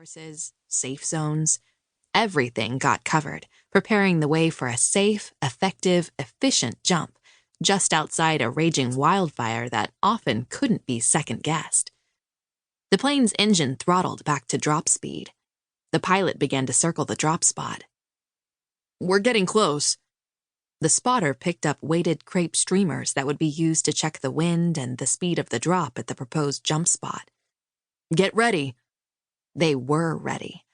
sources, safe zones. Everything got covered, preparing the way for a safe, effective, efficient jump just outside a raging wildfire that often couldn't be second-guessed. The plane's engine throttled back to drop speed. The pilot began to circle the drop spot. "We're getting close." The spotter picked up weighted crepe streamers that would be used to check the wind and the speed of the drop at the proposed jump spot. "Get ready." They were ready.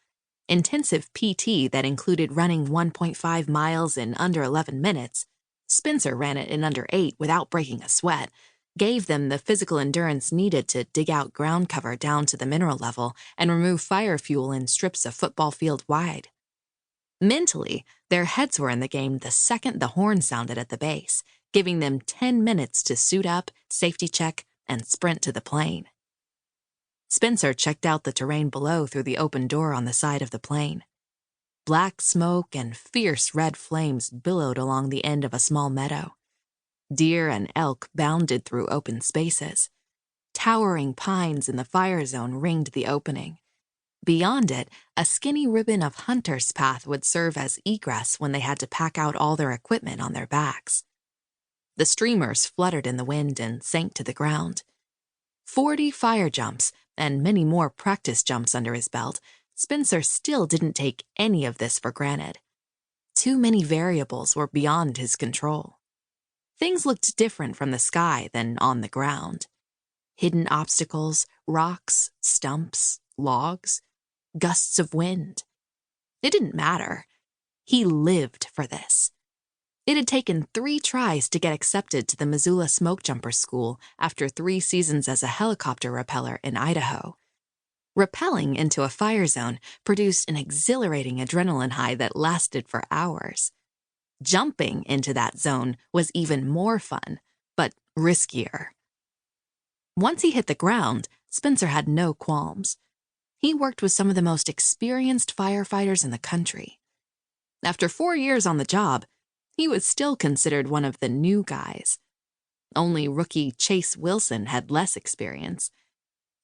Intensive PT that included running 1.5 miles in under 11 minutes, Spencer ran it in under 8 without breaking a sweat, gave them the physical endurance needed to dig out ground cover down to the mineral level and remove fire fuel in strips of football field wide. Mentally, their heads were in the game the second the horn sounded at the base, giving them 10 minutes to suit up, safety check, and sprint to the plane. Spencer checked out the terrain below through the open door on the side of the plane. Black smoke and fierce red flames billowed along the end of a small meadow. Deer and elk bounded through open spaces. Towering pines in the fire zone ringed the opening. Beyond it, a skinny ribbon of hunter's path would serve as egress when they had to pack out all their equipment on their backs. The streamers fluttered in the wind and sank to the ground. 40 fire jumps, and many more practice jumps under his belt, Spencer still didn't take any of this for granted. Too many variables were beyond his control. Things looked different from the sky than on the ground. Hidden obstacles, rocks, stumps, logs, gusts of wind. It didn't matter. He lived for this. It had taken 3 tries to get accepted to the Missoula Smoke Jumper School after 3 seasons as a helicopter rappeller in Idaho. Rappelling into a fire zone produced an exhilarating adrenaline high that lasted for hours. Jumping into that zone was even more fun, but riskier. Once he hit the ground, Spencer had no qualms. He worked with some of the most experienced firefighters in the country. After 4 years on the job, he was still considered one of the new guys. Only rookie Chase Wilson had less experience.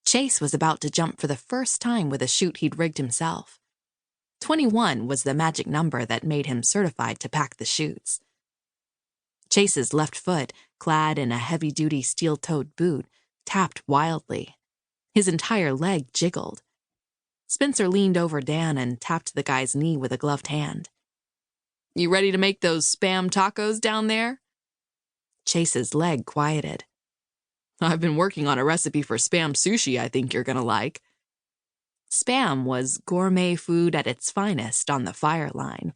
Chase was about to jump for the first time with a chute he'd rigged himself. 21 was the magic number that made him certified to pack the chutes. Chase's left foot, clad in a heavy-duty steel-toed boot, tapped wildly. His entire leg jiggled. Spencer leaned over Dan and tapped the guy's knee with a gloved hand. "You ready to make those Spam tacos down there?" Chase's leg quieted. "I've been working on a recipe for Spam sushi I think you're gonna like." Spam was gourmet food at its finest on the fire line.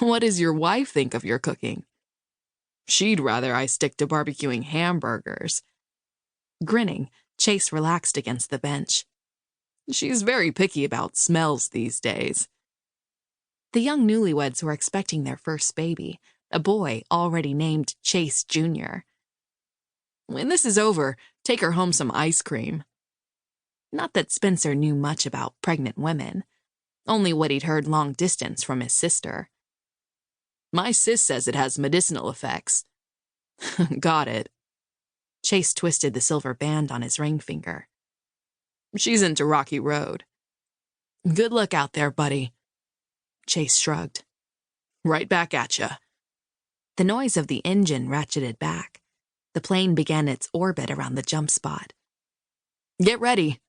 "What does your wife think of your cooking?" "She'd rather I stick to barbecuing hamburgers." Grinning, Chase relaxed against the bench. "She's very picky about smells these days." The young newlyweds were expecting their first baby, a boy already named Chase Jr. "When this is over, take her home some ice cream." Not that Spencer knew much about pregnant women, only what he'd heard long distance from his sister. "My sis says it has medicinal effects." "Got it." Chase twisted the silver band on his ring finger. "She's into Rocky Road." "Good luck out there, buddy." Chase shrugged. "Right back at ya." The noise of the engine ratcheted back. The plane began its orbit around the jump spot. "Get ready."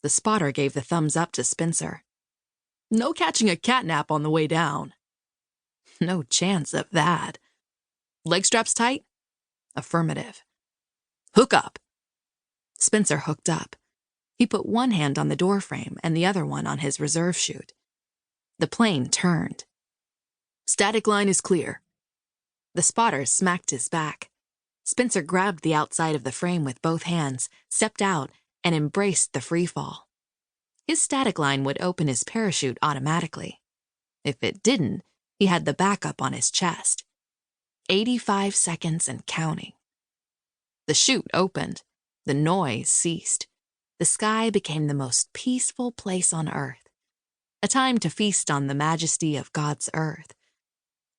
The spotter gave the thumbs up to Spencer. "No catching a catnap on the way down." "No chance of that." "Leg straps tight?" "Affirmative." "Hook up." Spencer hooked up. He put one hand on the doorframe and the other one on his reserve chute. The plane turned. "Static line is clear." The spotter smacked his back. Spencer grabbed the outside of the frame with both hands, stepped out, and embraced the free fall. His static line would open his parachute automatically. If it didn't, he had the backup on his chest. 85 seconds and counting. The chute opened. The noise ceased. The sky became the most peaceful place on earth. A time to feast on the majesty of God's earth.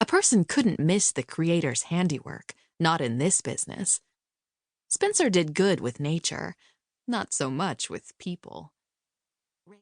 A person couldn't miss the Creator's handiwork, not in this business. Spencer did good with nature, not so much with people.